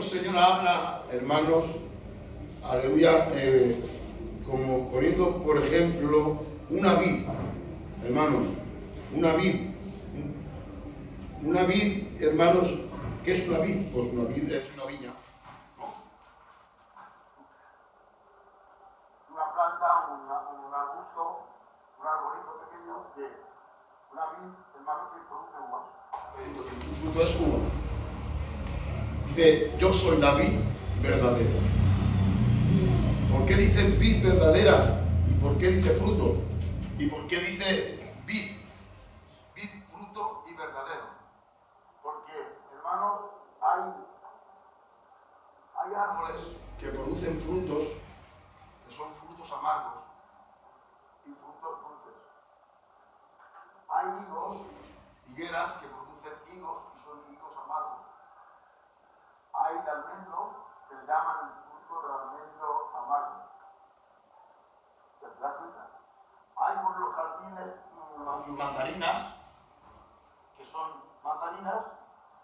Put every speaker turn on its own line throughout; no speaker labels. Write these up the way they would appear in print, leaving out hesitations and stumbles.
el Señor habla, hermanos, aleluya, como poniendo, por ejemplo, una vid, hermanos, una vid. Una vid, hermanos, ¿qué es una vid? Pues una vid es una viña, ¿no? Una planta, un arbusto, un arbolito pequeño que una vid, hermano, que produce uvas. Entonces su fruto es uva. Dice, yo soy la vid verdadera. ¿Por qué dice vid verdadera? ¿Y por qué dice fruto? ¿Y por qué dice vid? Vid, fruto y verdadero. Porque, hermanos, hay árboles que producen frutos que son frutos amargos y frutos dulces. Hay higueras que producen higos y son higos amargos. Hay almendros que le llaman el fruto del almendro amargo. ¿Se te da cuenta? Hay por los jardines mandarinas, que son mandarinas,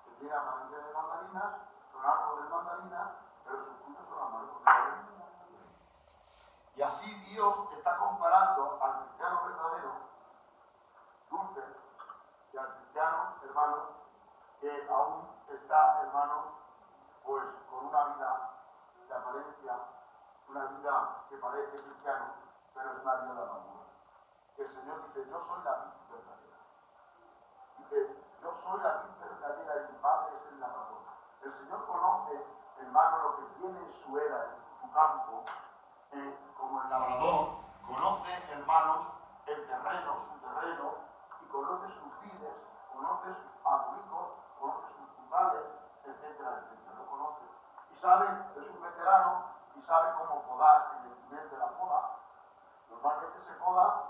que tienen apariencia de mandarinas, son árboles de mandarinas, pero sus frutos son amargos. Y así Dios está comparando al cristiano verdadero, dulce, y al cristiano, hermano, que aún está, hermanos, pues con una vida de apariencia, una vida que parece cristiano, pero es una vida de amargura. El Señor dice, yo soy la vid verdadera. Dice, yo soy la vid verdadera y mi Padre es el labrador. El Señor conoce, hermano, lo que tiene en su era, en su campo, como el labrador, conoce, hermanos, el terreno, su terreno, y conoce sus vides, conoce sus arbolicos, conoce sus frutales, etcétera, etcétera. Lo conoce. Y sabe, es un veterano, y sabe cómo podar en el mes de la poda. Normalmente se poda,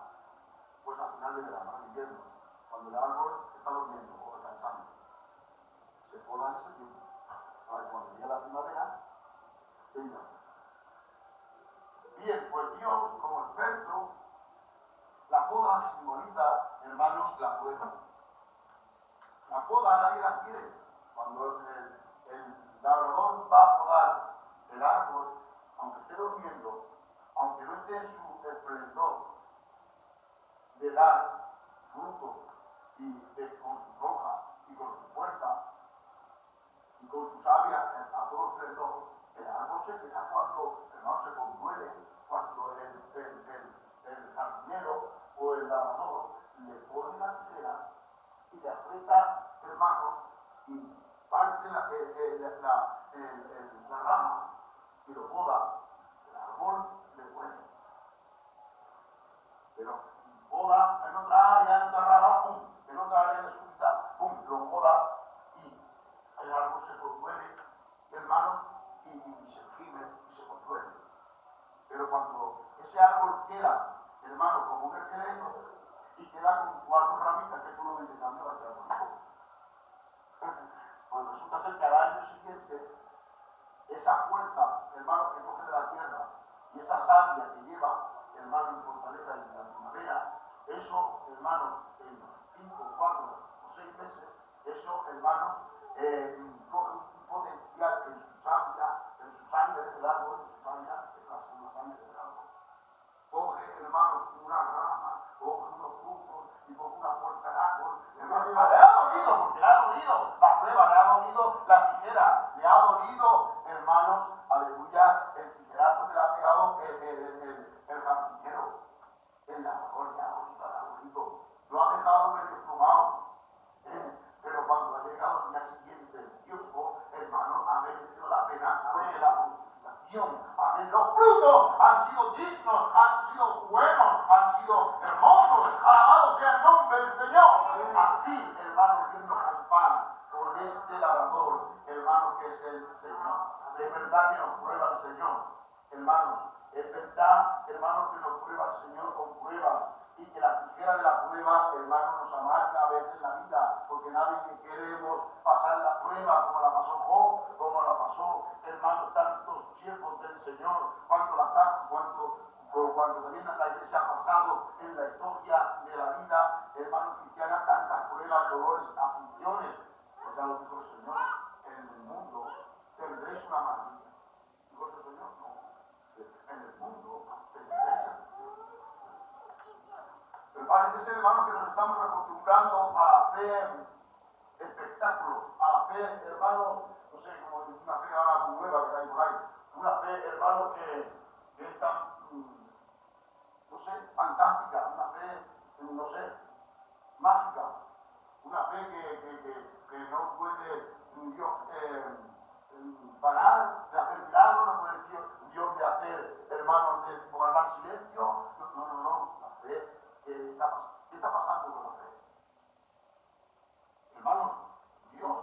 pues al final de verano, en invierno, cuando el árbol está durmiendo o descansando. Se poda en ese tiempo, para que cuando llegue la primavera, tenga. Bien, pues Dios, como experto, la poda simboliza, hermanos, la prueba. La poda nadie la quiere. Cuando el labrador va a podar el árbol, aunque esté durmiendo, aunque no esté en su esplendor de dar fruto con sus hojas y con su fuerza y con su savia a todo esplendor, el árbol se queda cuando, hermano, se conduele, cuando el jardinero o el labrador le pone la tijera y le aprieta, hermanos, y parte la rama y lo poda, el árbol le muere. Pero poda en otra área, en otra rama, ¡pum!, en otra área de su vida, ¡pum!, lo poda y el árbol se conduele, hermanos, y se gime y se conduele. Pero cuando ese árbol queda, hermano, como un esqueleto y queda con 4 ramitas, que tú lo dices, ¿dónde va a quedar bonito? Pues resulta ser que al año siguiente, esa fuerza, hermano, que coge de la tierra y esa savia que lleva, hermano, en fortaleza en la primavera, eso, hermanos, en 5, 4 o 6 meses, eso, hermanos, coge un potencial en su savia, en su sangre del árbol, en su savia es la segunda sangre del árbol. Coge, hermanos, una rama, coge unos frutos y coge una fuerza del árbol. Hermano, le ha dolido, porque le ha dolido la prueba, le ha dolido la tijera, le ha dolido, hermanos, aleluya, el tijerazo que le ha pegado el jardinero. El labrador le ha dolido al arbolito, lo ha dejado medio desplumado. Pero cuando ha llegado el día siguiente el tiempo, hermano, ha merecido la pena porque la fructificación, amén, los frutos han sido dignos, han sido buenos, han sido hermosos. Alabado sea el nombre del Señor. Así, hermano, Dios nos compara con este labrador, hermano, que es el Señor. De verdad que nos prueba el Señor, hermanos. Es verdad, hermanos, que nos prueba el Señor con pruebas y que la tijera de la prueba, hermano, nos amarga a veces la vida, porque nadie queremos pasar la prueba como la pasó Job, como la pasó, hermano, tantos siervos del Señor, cuando también la iglesia ha pasado en la historia de la vida, hermano, cristiana, tantas pruebas, dolores, aflicciones. Pues ya lo dijo el Señor, en el mundo tendréis Parece ser, hermanos, que nos estamos acostumbrando a la fe espectáculo, a la fe, hermanos, no sé, como una fe ahora nueva que hay por ahí, una fe, hermanos, que es tan, no sé, fantástica, una fe, no sé, mágica, una fe que no puede Dios parar de hacer milagros, no puede Dios de hacer, hermanos, de guardar silencio, no, la fe, ¿qué está pasando con la fe? Hermanos, Dios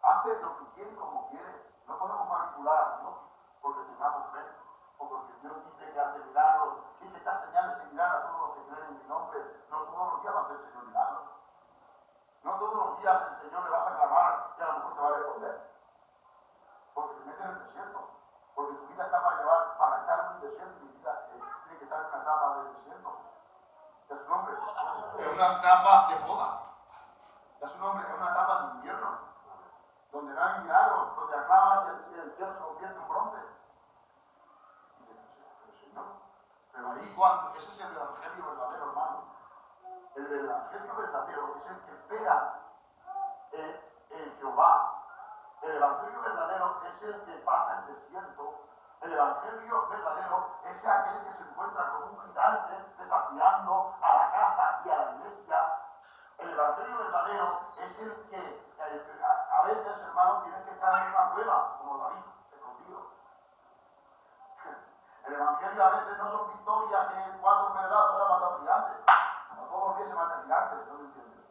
hace lo que quiere como quiere. No podemos manipular a Dios porque tengamos fe o porque Dios dice que hace milagros y que estas señales seguirán a todos los que creen en mi nombre. No todos los días va a hacer el Señor milagros. No todos los días el Señor le vas a clamar y a lo mejor te va a responder. Porque te metes en el desierto. Porque tu vida está para estar en un desierto y mi vida tiene que estar en una etapa de desierto. ¿Qué es su nombre? Es una etapa de poda. Da su nombre, es una etapa de invierno, donde no hay milagros, donde aclamas y el cielo se convierte en bronce. Y dices, pero Señor, pero ahí cuando, ese es el evangelio verdadero, hermano. El evangelio verdadero es el que espera en Jehová. El evangelio verdadero es el que pasa el desierto. El evangelio verdadero es aquel que se encuentra con un gigante desafiando a la casa y a la iglesia. El evangelio verdadero es el que a veces, hermano, tienes que estar en una cueva, como David, escondido. El evangelio a veces no son victorias que 4 pedrazos se han matado gigantes. No todos los días se matan gigantes, ¿no lo entiendes?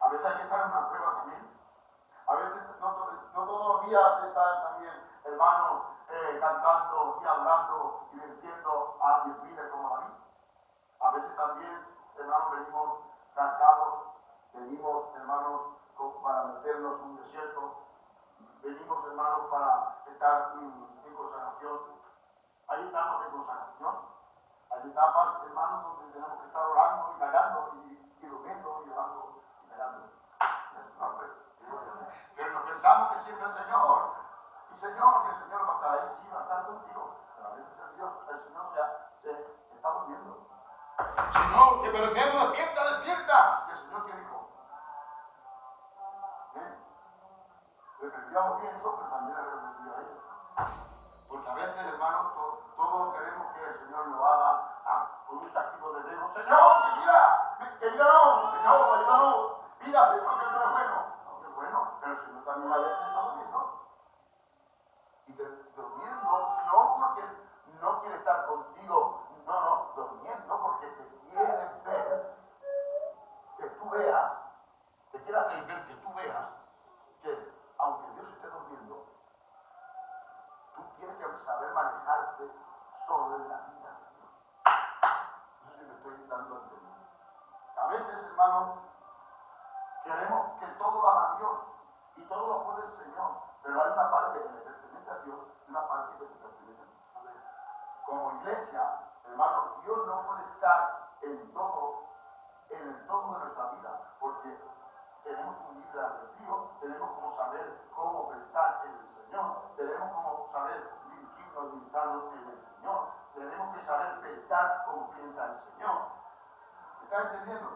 A veces hay que estar en una cueva también. A veces no todos los días están también hermanos cantando y hablando y venciendo a 10.000 como David. A veces también, hermanos, venimos cansados, venimos, hermanos, para meternos en un desierto, venimos, hermanos, para estar en consagración. Hay etapas de consagración, hay etapas, hermanos, donde tenemos que estar orando y callando y durmiendo y orando y callando. Pero nos pensamos que siempre el Señor, y Señor, que el Señor va a estar ahí, sí, va a estar contigo, pero a veces el Señor se está durmiendo. Señor, que perecemos, despierta, despierta. Y el Señor, ¿qué dijo? Reprendíamos bien eso, pero también le reprendía a ellos. Porque a veces, hermanos, todos queremos que el Señor lo haga con un chasquido de dedos. Señor, que mira no, Señor, ayúdanos. Mira, Señor, que tú eres bueno. No, que es bueno, pero el Señor también a veces está durmiendo. Y durmiendo, no porque no quiere estar contigo, no, durmiendo porque te quiere ver, que tú veas, te quiere hacer ver que tú veas que aunque Dios esté durmiendo, tú tienes que saber manejarte solo en la vida de Dios. No sé si me estoy dando a entender. A veces, hermanos, queremos que todo lo haga Dios y todo lo puede el Señor, pero hay una parte que le pertenece a Dios y una parte que te pertenece a ti. Como iglesia, hermanos, Dios no puede estar en el todo de nuestra vida, porque tenemos un libre albedrío, tenemos como saber cómo pensar en el Señor, tenemos como saber dirigirnos y militarnos en el Señor, tenemos que saber pensar como piensa el Señor. ¿Me estás entendiendo?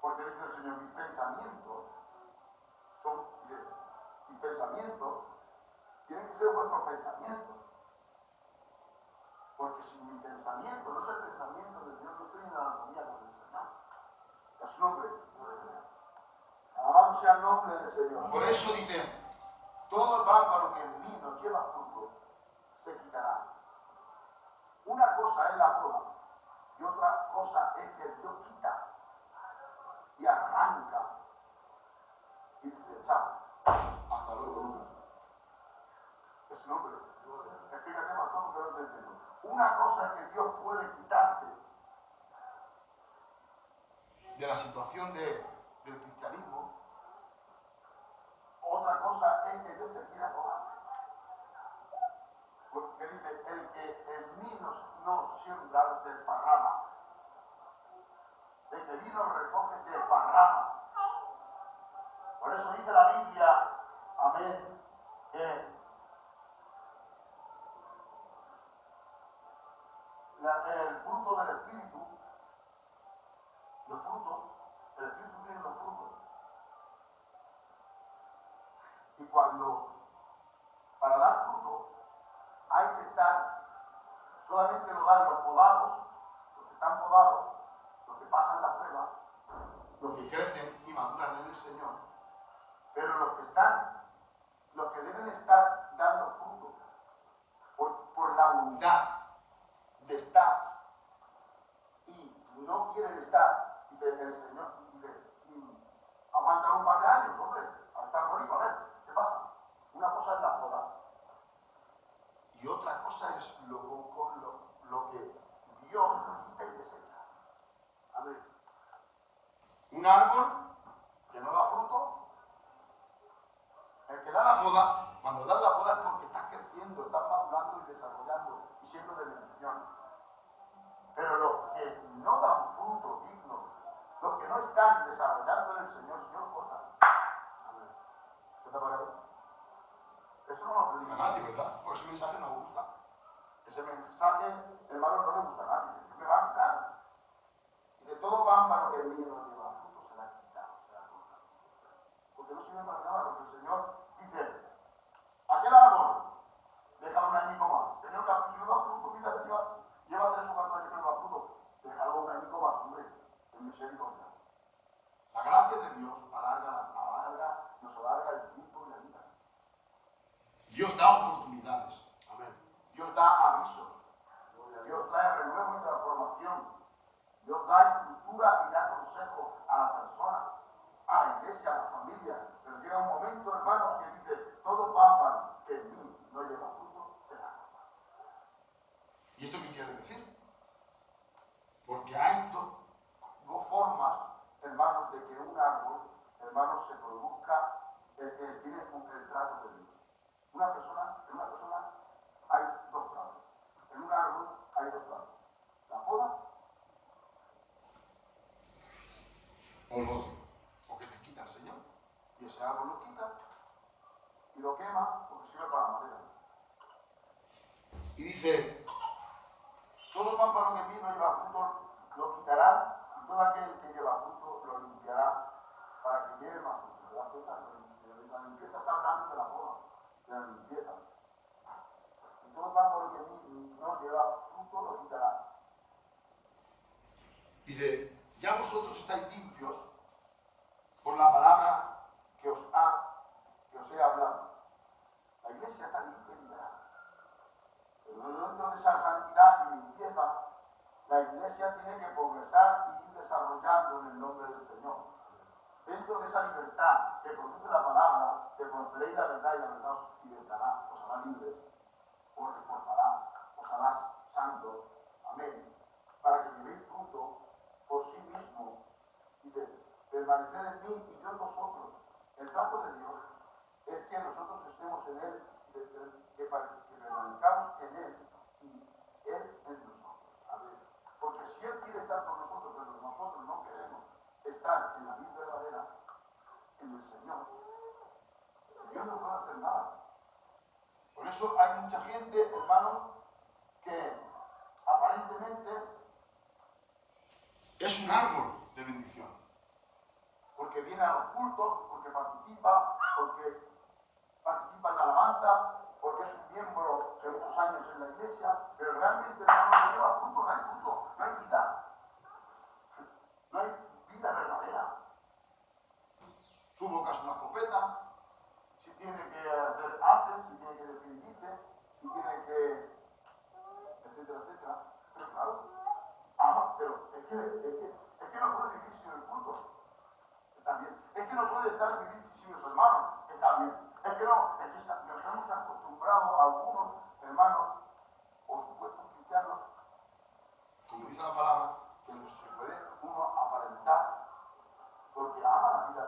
Porque dice el Señor, mis pensamientos tienen que ser vuestros pensamientos. Porque si mi pensamiento no es el pensamiento de Dios, no estoy en la armonía con el Señor. A su nombre. Alabado sea el nombre del Señor. Por eso dice, todo el pámpano que en mí no lleva fruto, se quitará. Una cosa es la poda y otra cosa es que Dios quita y arranca y dice, chao, hasta luego, Lucas. Es su nombre. Explícate más todo, pero no te entiendo. Una cosa es que Dios puede quitarte de la situación del cristianismo. Otra cosa es que Dios te quiera tomar. Porque dice, el que en mí no siembra desparrama. El que vino recoge desparrama. Por eso dice la Biblia, amén, que el fruto del Espíritu cuando para dar fruto hay que estar, solamente lo dan los podados, los que están podados, los que pasan la prueba, los que crecen y maduran en el Señor, pero los que deben estar dando fruto por la unidad de estar y no quieren estar, dice el Señor, aguantan un par de años, hombre, a estar bonito, a ver, ¿qué pasa? Una cosa es la poda y otra cosa es lo que Dios quita y desecha. Amén. Un árbol que no da fruto, el que da la poda, cuando das la poda es porque estás creciendo, estás madurando y desarrollando y siendo de bendición. Pero los que no dan fruto digno, los que no están desarrollando en el Señor corta. Amén. ¿Qué te parece? Eso no lo predica nadie, ¿verdad? Porque ese mensaje no gusta. Ese mensaje, hermano, no le gusta a nadie. Dios me va a quitar. Dice, todo pámpano que en mí no lleva fruto será quitado, será cortado. Porque no sirve para nada, porque el Señor dice, aquel árbol, déjalo un añico más. Señor, si no da fruto, mira, lleva 3 o 4 años que no da fruto. Déjalo un añico más, hombre, en misericordia. La gracia de Dios nos alarga el tiempo y la vida. Dios da oportunidades. Amén. Dios da avisos. Dios trae renuevo y transformación. Dios da estructura y da consejo a la persona, a la iglesia, a la familia. Pero llega un momento, hermano, que dice, todo pámpano que en mí no lleva fruto será cortado. ¿Y esto qué quiere decir? Porque hay dos formas, hermanos, de que un árbol, hermanos, se produzca, tiene el trato de Dios. En una persona hay 2 tratos. En un árbol hay 2 tratos. La poda o lo otro. O que te quita el Señor. Y ese árbol lo quita y lo quema porque sirve para la madera. Y dice, todo pámpano que en mí no lleva fruto lo quitará y todo aquel que lleva fruto lo limpiará para que lleve más fruto. ¿Te das cuenta? La limpieza está hablando de la poda, de la limpieza. Y todo pámpano que en mí no lleva fruto lo quitará. Dice, ya vosotros estáis limpios por la palabra que os he hablado. La iglesia está limpia y liberada. Pero dentro de esa santidad y limpieza, la iglesia tiene que progresar y ir desarrollando en el nombre del Señor. Dentro de esa libertad que produce la palabra, que conoceréis la verdad y la verdad os libertará, os hará libres, os reforzará, os hará santos. Amén. Para que llevéis fruto por sí mismo. Dice, permaneced en mí y yo en vosotros. El trato de Dios es que nosotros estemos en Él, que permanezcamos en Él y Él en nosotros. Amén. Porque si Él quiere estar con nosotros, pero nosotros no queremos estar en la vida verdadera, en el Señor, Dios no puede hacer nada. Por eso hay mucha gente, hermanos, que aparentemente es un árbol de bendición. Porque viene a los cultos, porque participa en la alabanza, porque es un miembro de muchos años en la iglesia, pero realmente no lleva fruto, no hay fruto, no hay vida. No hay vida verdadera. Su boca es una escopeta, si tiene que hacer, hace, si tiene que decir, dice, si tiene que, etcétera, etcétera. Pero claro, ama, pero es que no puede vivir sin el culto. Está bien. Es que no puede estar vivir sin los hermanos. Está bien. Es que nos hemos acostumbrado a algunos hermanos o supuestos cristianos, como dice la palabra, que se puede uno aparentar porque ama la vida.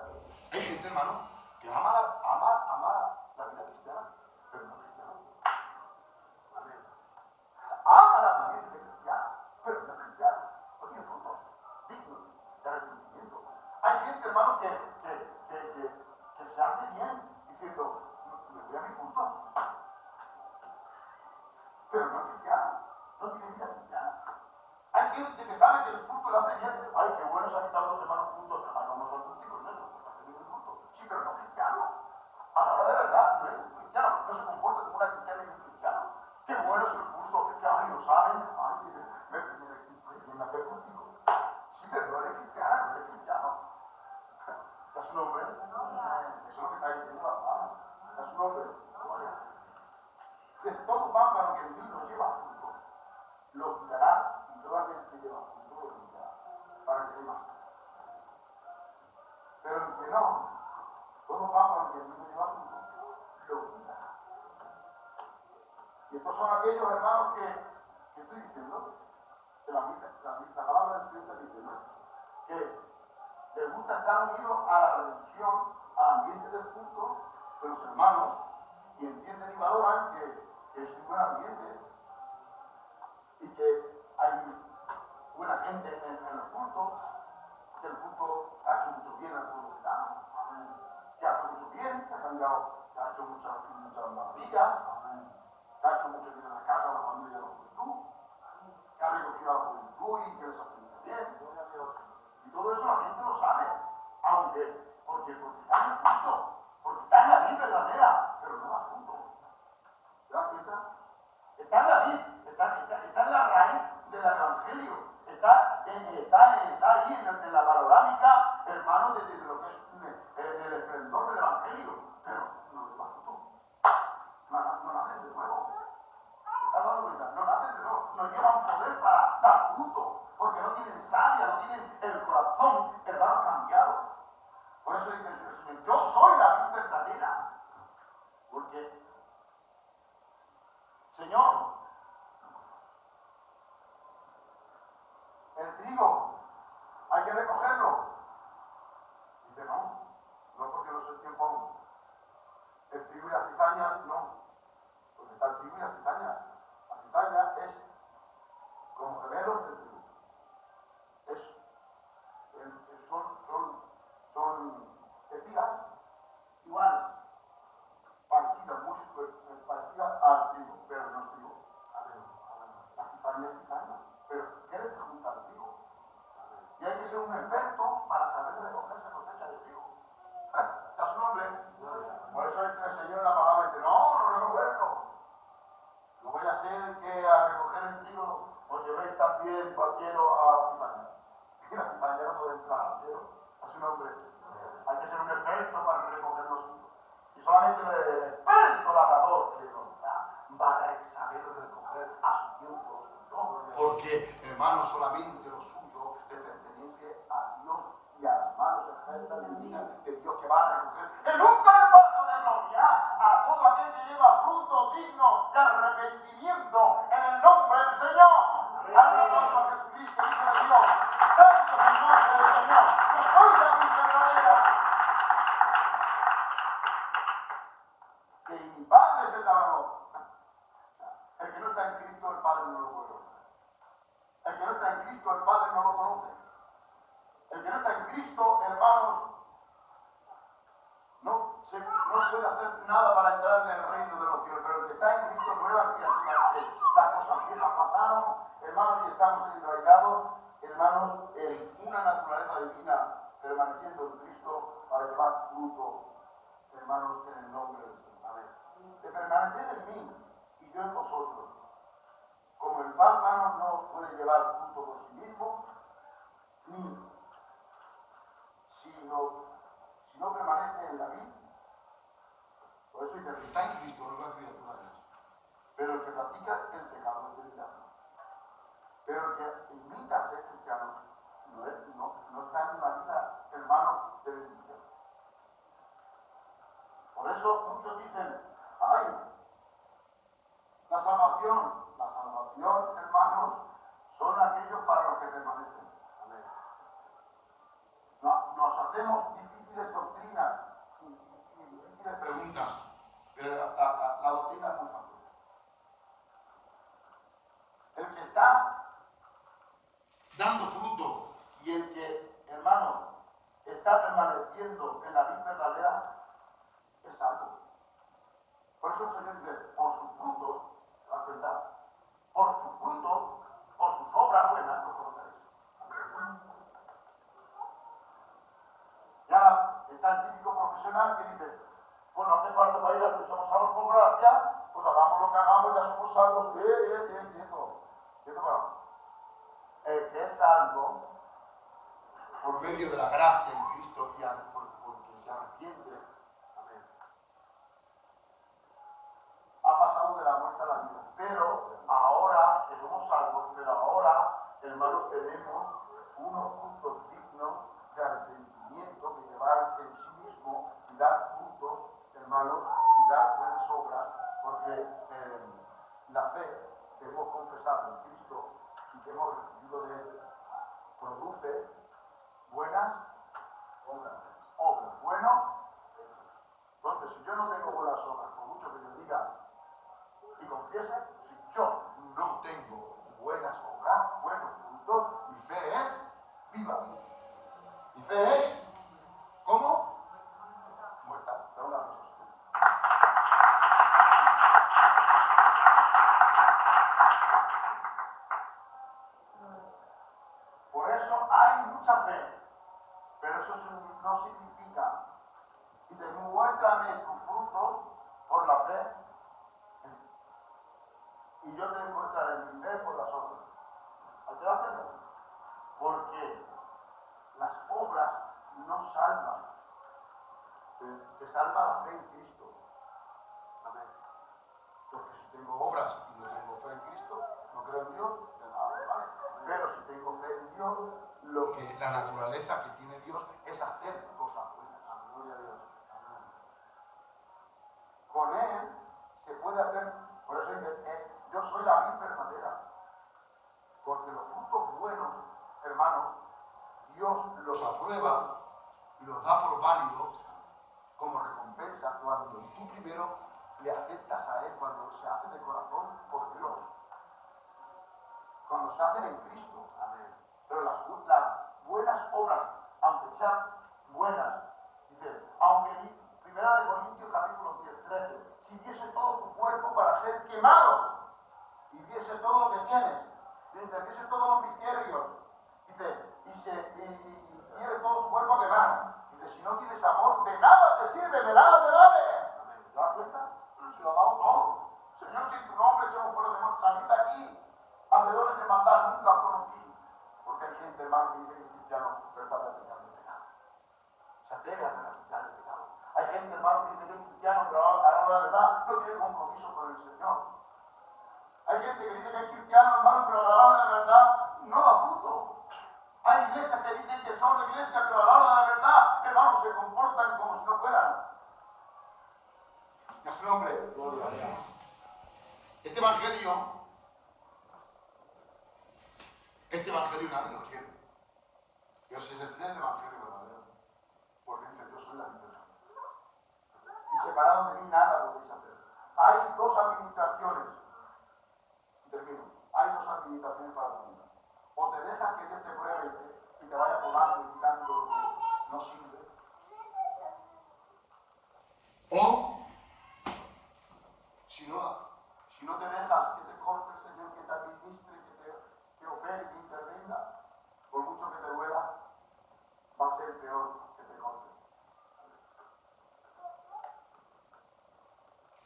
Hay gente, hermano, que ama la vida cristiana, pero no cristiana. Amén. Ama la ambiente cristiana, pero no cristiana. No tiene fruto digno de arrepentimiento. Hay gente, hermano, que se hace bien diciendo, me voy a mi culto, pero no es cristiana, no tiene vida cristiana. Hay gente que sabe que el culto le hace bien. Ay, qué bueno se han estado 2 hermanos juntos. Ay, vamos al culto y con ellos, hace bien el culto. Sí, pero no cristiano. A la hora de verdad, no es un cristiano, no se comporta como una cristiana y un cristiano. Qué bueno es el culto, que ay, lo saben, ay, me hace contigo. Sí, pero no eres cristiana, no eres cristiano. ¿Da su nombre? Eso es lo que está diciendo la palabra. ¿Da su nombre? Que todo pámpano que el vino lleva fruto, lo quitará, y todo aquel que lleva fruto lo quitará, para que dé más. Pero el que no, todo pámpano que el vino lleva fruto, lo quitará. Y estos son aquellos hermanos que estoy diciendo, que la palabra del Señor está diciendo, que les gusta estar unidos a la religión, al ambiente del culto de los hermanos, y entienden y valoran que es un buen ambiente y que hay buena gente en los cultos, que el culto ha hecho mucho bien al pueblo gitano, que hace mucho bien, que ha cambiado, que ha hecho muchas maravillas, que ha hecho mucho bien en la casa, a la familia y a la juventud, que ha recogido a la juventud y que les hace mucho bien. Y todo eso la gente lo sabe, porque está en el culto, porque está en la vida verdadera, pero no da fruto. ¿Te das cuenta? Está en la vida, está en la raíz del evangelio, está ahí en la panorámica, hermano, de lo que es el esplendor del evangelio, pero no da fruto. No nacen de nuevo. ¿Te estás dando cuenta? No nacen de nuevo, no llevan poder para dar fruto, porque no tienen savia, no tienen el corazón, hermano, cambiado. Por eso dice el Señor, yo soy la vid verdadera. Porque, Señor, el trigo hay que recogerlo. Dice, no porque no es el tiempo aún. El trigo y la cizaña, no. Porque está el trigo y la cizaña. La cizaña es como gemelos del trigo. Son espigas iguales, parecidas al trigo, pero no es trigo. La cizaña es cizaña, pero crece junto al trigo. Y hay que ser un experto para saber recoger esa cosecha de trigo. ¿Da su nombre? Por eso dice el Señor en la palabra, dice, no recogerlo. No voy a hacer que a recoger el trigo os llevéis también para el cielo a la cizaña. Y la cizaña no puede entrar al cielo. ¿Da su nombre? Hay que ser un experto para recoger los frutos. Y solamente el experto labrador de va a saber recoger a su tiempo lo suyo. Porque, hermano, solamente lo suyo le pertenece a Dios y a las manos expertas divinas de Dios, que va a recoger en un garbanzo de gloria a todo aquel que lleva fruto digno de arrepentimiento en el nombre del Señor. Dale un aplauso a Jesucristo, Hijo de Dios. Santo es el nombre del Señor. Yo soy la vid verdadera. Que mi Padre es el labrador. El que no está en Cristo, el Padre no lo puede conocer. El que no está en Cristo, el Padre no lo conoce. El que no está en Cristo, hermanos, no puede hacer nada para entrar en el reino de los cielos. Pero el que está en Cristo, nueva criatura. Las cosas viejas pasaron, hermanos, y estamos enraizados, hermanos, en una naturaleza divina, permaneciendo en Cristo para llevar fruto, hermanos, en el nombre del Señor. Amén. Que permaneced en mí y yo en vosotros. Como el pámpano no puede llevar fruto por sí mismo, ni si no permanece en la vid. Por eso dice, el que está en Cristo no es una criatura de Dios. Pero el que practica el pecado es del diablo. Pero el que invita a ser cristiano no está en una vida, hermanos, de bendición. Por eso muchos dicen, la salvación, hermanos, son aquellos para los que permanecen. Amén. Nos hacemos difíciles doctrinas y difíciles preguntas, pero la doctrina es muy fácil. El que está dando fruto y el que, hermanos, está permaneciendo en la vid verdadera es salvo. Por eso el Señor dice, por sus frutos, ¿te das cuenta? Por sus frutos, por sus obras buenas, los conoceréis. Y ahora está el típico profesional que dice, pues no hace falta para ir a que somos salvos por gracia, pues hagamos lo que hagamos, ya somos salvos, quieto, pero el que es salvo por medio de la gracia en Cristo y porque se arrepiente, amén, ha pasado de la muerte a la vida. Pero ahora que somos salvos, hermanos, tenemos unos frutos dignos de arrepentimiento que llevar en sí mismo y dar frutos, hermanos, y dar buenas obras, porque la fe que hemos confesado en Cristo y que hemos recibido de Él produce buenas obras. Buenos. Entonces, si yo no tengo buenas obras, por mucho que yo diga y confiese, si yo no tengo buenas obras, buenos frutos, mi fe es viva. Mi fe es, ¿cómo? Muerta. Da un aplauso. Por eso hay mucha fe, pero eso no significa, dice, muéstrame tus frutos por la fe y yo te mostraré mi fe por las obras. ¿Te das cuenta? Porque las obras no salvan, te salva la fe en Cristo. Amén. Porque si tengo obras y no tengo fe en Cristo, no creo en Dios, de nada me vale. Pero si tengo fe en Dios, la naturaleza que tiene Dios es hacer cosas buenas. Gloria a Dios. Amén. Con Él se puede hacer, por eso dice, yo soy la vid verdadera. Porque los frutos buenos, hermanos, Dios los aprueba y los da por válidos como recompensa cuando tú primero le aceptas a Él, cuando se hace de corazón por Dios, cuando se hacen en Cristo. Amén. Pero las buenas obras, aunque sean buenas, dice, aunque, 1 Corintios capítulo 13, si diese todo tu cuerpo para ser quemado y diese todo lo que tienes, y entendiese todos los misterios, dice, y quiere todo tu cuerpo a quemar. Dice, si no tienes amor, de nada te sirve, de nada te vale. ¿Te das cuenta? Pero si lo ha dado todo. Señor, si tu nombre echamos fuera de muerte, salid de aquí, hacedores de maldad, nunca os conocí. Porque hay gente, hermano, que dice que es cristiano, pero está practicando el pecado. Se atreve a practicar el pecado. Hay gente, hermano, que dice que es cristiano, pero a la hora de la verdad no tiene compromiso con el Señor. Hay gente que dice que es cristiano, hermano, pero a la hora de la verdad no da fruto. Hay iglesias que dicen que son iglesias, pero a la hora de la verdad, hermanos, se comportan como si no fueran. ¿Y a su nombre? Gloria. Este evangelio nadie lo quiere. Pero si les tiene el evangelio verdadero, porque dice, yo soy la vida. Y separado de mí nada podéis hacer. Hay dos administraciones. Y termino. Hay dos administraciones para tu vida. O te dejas que Dios te pruebe y te vaya podando y quitando lo que no sirve. O, si no te dejas que te corte el Señor, que te administre, que opere, que intervenga, por mucho que te duela, va a ser peor que te corte.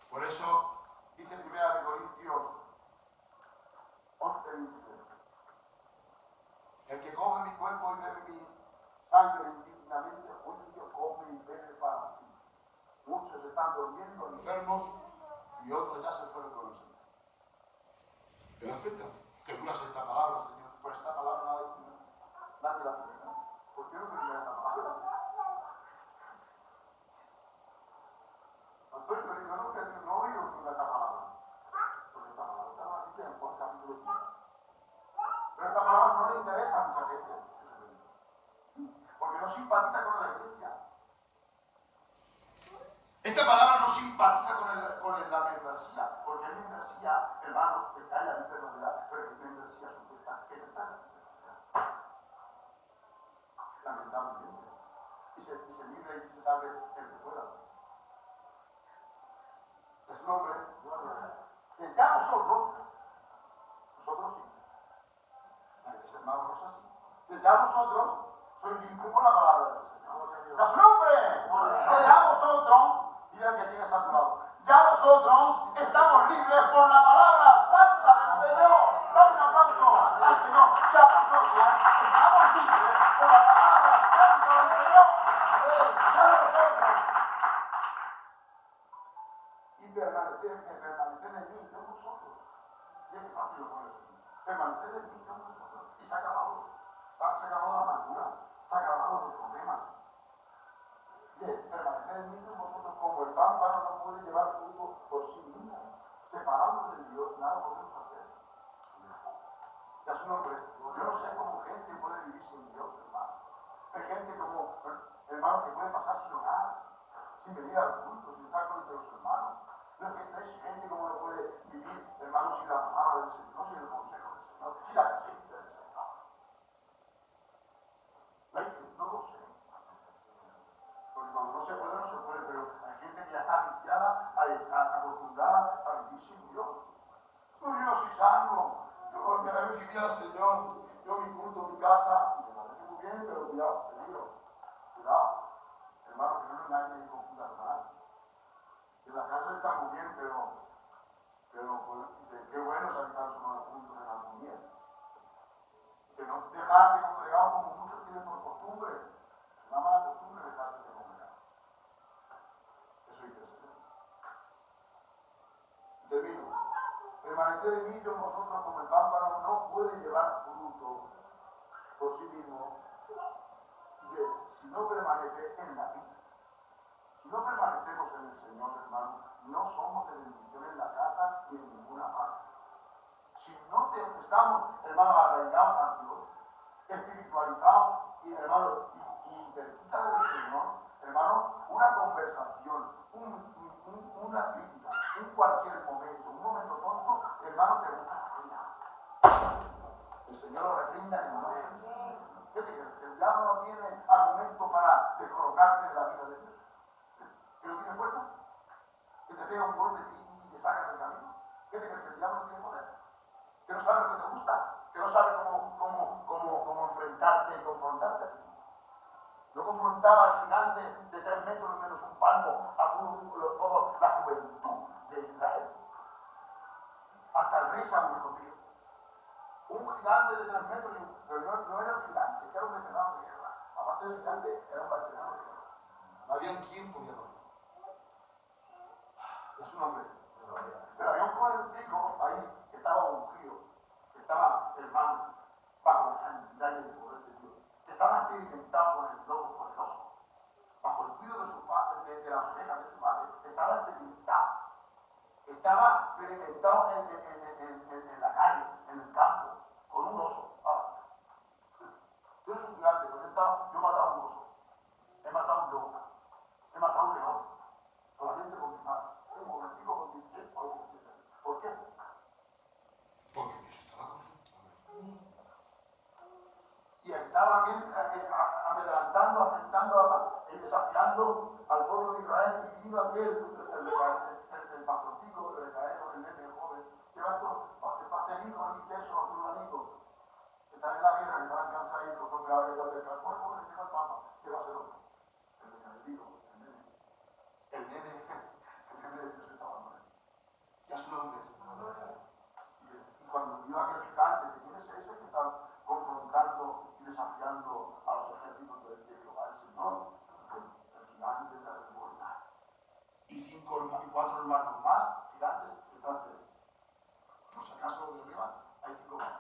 Por eso dice 1 Corintios 11:23. El que come mi cuerpo y bebe mi sangre indignamente, juicio come y bebe para sí. Muchos están durmiendo, enfermos, y otros ya se fueron con el Señor. ¿Te das cuenta? Que dura esta palabra, Señor. Por esta palabra nadie la tiene. ¿Por qué no me digas esta palabra? Pero yo no he oído esta palabra. Porque esta palabra estaba aquí en Juan capítulo 15. Pero esta palabra no le interesa a mucha gente. Porque no simpatiza con la iglesia. Esta palabra no simpatiza con la membresía, porque es membresía, hermanos, que está en la vida verdadera, pero es membresía supuesta que no está en la vida verdadera. Lamentablemente. Y se libre y se salve el que pueda. Es un nombre, que ya nosotros sí. Hay que ser más rosas así. Que ya vosotros sois limpios por la palabra del Señor. ¡A su nombre! Que ya vosotros, y Dile al que tienes a tu lado. Ya nosotros estamos libres por la palabra santa del Señor. Dale un aplauso al Señor. Ya nosotros estamos libres por la palabra santa del Señor. Ya nosotros. Y permanecer en mí, yo en vosotros. Mira qué fácil lo pones aquí. Permanecer en mí, yo en vosotros. Y se ha acabado. Se ha acabado la amargura. Se ha acabado los problemas. Permanecer en mí, yo en vosotros, como el pámpano no puede llevar fruto por sí mismo. Separados de Dios, nada podemos hacer. Ya su nombre. Yo no sé cómo gente puede vivir sin Dios, hermano. Hay gente como, hermano, que puede pasar sin orar, sin venir al culto, sin estar con los hermanos. No es gente como no puede vivir, hermano, sin la palabra del Señor, sin el consejo del Señor, sin la presencia del Señor. No lo sé. Porque cuando no se puede, no se puede, pero hay gente que ya está viciada, acostumbrada a vivir sin Dios. No, yo soy salvo, yo me recibí al Señor, yo mi culto, mi casa, me parece muy bien, pero cuidado, peligro, cuidado, hermano, que no nos engañen ni confundas más. Que la casa está muy bien, pero pues, qué bueno es habitar los hermanos juntos en armonía. Que no dejarte congregado como muchos tienen por costumbre, es una mala costumbre dejarse de congregar. Eso dice el Señor. Y termino. Permanecer en mí, yo en vosotros, como el pámpano no puede llevar fruto por sí mismo. Y si no permanece en la vida, si no permanecemos en el Señor, hermano, no somos de bendición en la casa ni en ninguna parte. Si no estamos, hermanos, arraigados a Dios, espiritualizados y, hermanos, y cerquita del Señor, hermanos, una conversación, una crítica, en cualquier momento, un momento tonto, hermano, te gusta la ruina. El Señor lo reprenda en el nombre del Señor. Fíjate que el diablo no tiene argumento para descolocarte de la vida de Dios. ¿Que no tiene fuerza? ¿Que te pega un golpe y te saca del camino? ¿Qué te crees? ¿Que el diablo no tiene poder? ¿Que no sabe lo que te gusta? ¿Que no sabe cómo enfrentarte y confrontarte a ti? No confrontaba al gigante de 3 metros menos un palmo a toda la juventud de Israel. Hasta el rey Saúl contigo. Un gigante de 3 metros, pero no era el gigante, que era un veterano de guerra. Aparte del gigante, era un veterano de guerra. No había quien podía dormir. Es su nombre. Pero había un jovencito ahí que estaba ungido, que estaba, hermanos, bajo la santidad y el poder de Dios, que estaba experimentado con el lobo, con el oso, bajo el cuidado de su padre, de las orejas de su padre, estaba experimentado. Estaba experimentado en la calle, en el campo, con un oso. Ahora, tú eres un gigante, pero yo he matado un oso, he matado un lobo, he matado un león, solamente con mi mano. Un jovencito con 16 o 17 años. ¿Por qué? Porque Dios estaba con él. Y estaba aquí amedrantando, afrentando y desafiando al pueblo de Israel. Y vino aquel, el pastorcico, el recaero, el nene joven, que va estos pastelitos y queso, turbanicos, que están en la guerra, que están cansaditos, son graves, que están del caso. Bueno, porque llega el Papa, ¿qué va a ser otro? El recaerito, el nene de Dios estaba con él. Y a su nombre. Y cuando vio a aquel gigante, que quién es ese que está confrontando y desafiando a los ejércitos de Jehová el Señor, el gigante de la memoria. Y 4 hermanos más, gigantes, detrás de él. Por si acaso lo derriban, hay 5 más.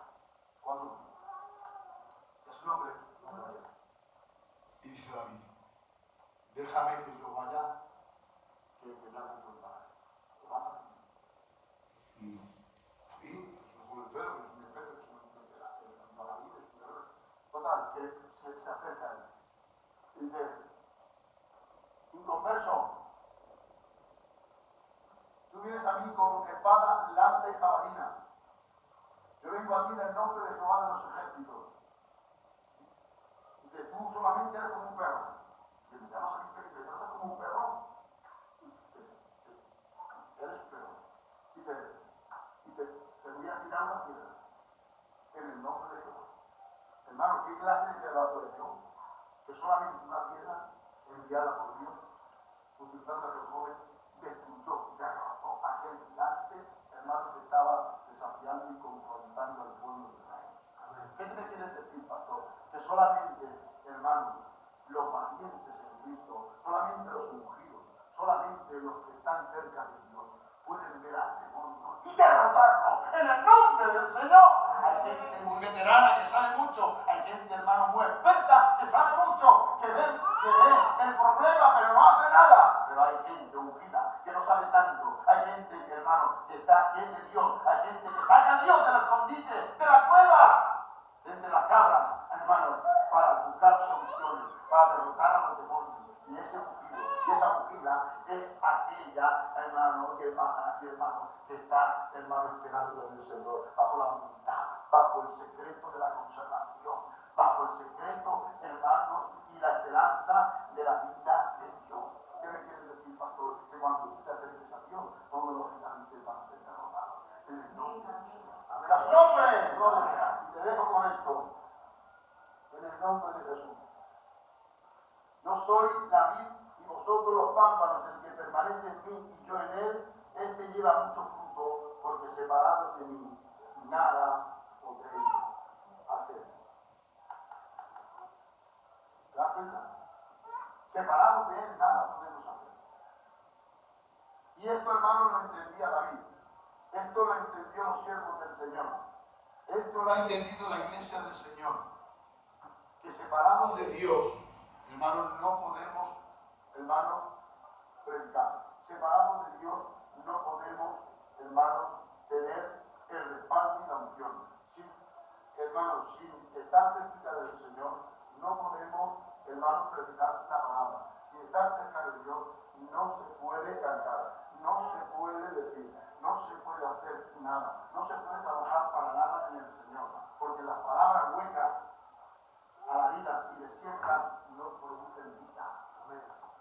4 más. Y a su nombre. Y dice David, déjame que yo vaya, que me confrontará. Y David, es un jovencero, que es un experto, que es un paladín, es un guerrero. Total, que se acerca a él. Y dice, inconverso, tú vienes a mí con espada, lanza y jabalina. Yo vengo aquí en el nombre de Jehová de los ejércitos. Dice, tú solamente eres como un perro. Dice, me llamas a mí, te tratas como un perro. Dice, eres un perro. Dice, y te voy a tirar una piedra en el nombre de Jehová. Hermano, ¿qué clase de pedazo de Dios? Que solamente una piedra enviada por Dios, utilizando a aquel joven, destruyó, derrotó a aquel gigante, hermano, que estaba desafiando y confrontando al pueblo de Israel. ¿Qué me quieres decir, pastor? Que solamente, hermanos, los valientes en Cristo, solamente los ungidos, solamente los que están cerca de Dios, pueden ver al demonio y derrotarlo en el nombre del Señor. Hay gente muy veterana que sabe mucho, hay gente, hermano, muy experta que sabe mucho, que ve el problema pero no hace nada. Pero hay gente ungida que no sabe tanto, hay gente, hermano, que es de Dios, hay gente que saca a Dios del escondite, de la cueva, de entre las cabras, hermanos, para buscar soluciones, para derrotar a los demonios. Y ese ungido, y esa ungida es aquella, hermano, y hermano, que está, hermano, esperando en el Señor, bajo la voluntad, bajo el secreto de la conservación, bajo el secreto, hermanos, y la esperanza de la vida de Dios. ¿Qué me quieres decir, pastor? Que cuando tú te acerques a Dios, todos los gigantes van a ser derrotados. En el nombre del Señor. ¡A su nombre! Gloria. Y te dejo con esto. En el nombre de Jesús. Yo soy la vid y vosotros los pámpanos, el que permanece en mí y yo en él, este lleva mucho fruto, porque separados de mí, nada podréis hacer. ¿Te das cuenta? Separados de él, nada podemos hacer. Y esto, hermano, lo entendía David. Esto lo entendió los siervos del Señor. Esto lo ha entendido la iglesia del Señor. Que separados de Dios, hermanos, no podemos, hermanos, predicar. Separados de Dios no podemos, hermanos, tener el respaldo y la unción. Hermanos, sin estar cerquita del Señor, no podemos, hermanos, predicar la palabra. Sin estar cerca de Dios, no se puede cantar, no se puede decir, no se puede hacer nada, no se puede trabajar para nada en el Señor, porque las palabras huecas, alaridas y desiertas no producen vida.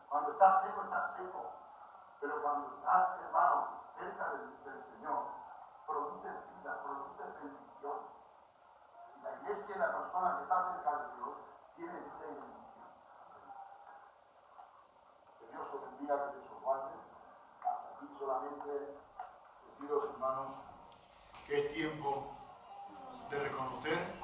Cuando estás seco, estás seco. Pero cuando estás, hermano, cerca del Señor, produce vida, produce bendición. Y la iglesia y la persona que está cerca de Dios tiene vida y bendición. Que Dios os bendiga, que Dios os guarde. Hasta aquí solamente deciros, hermanos, que es tiempo de reconocer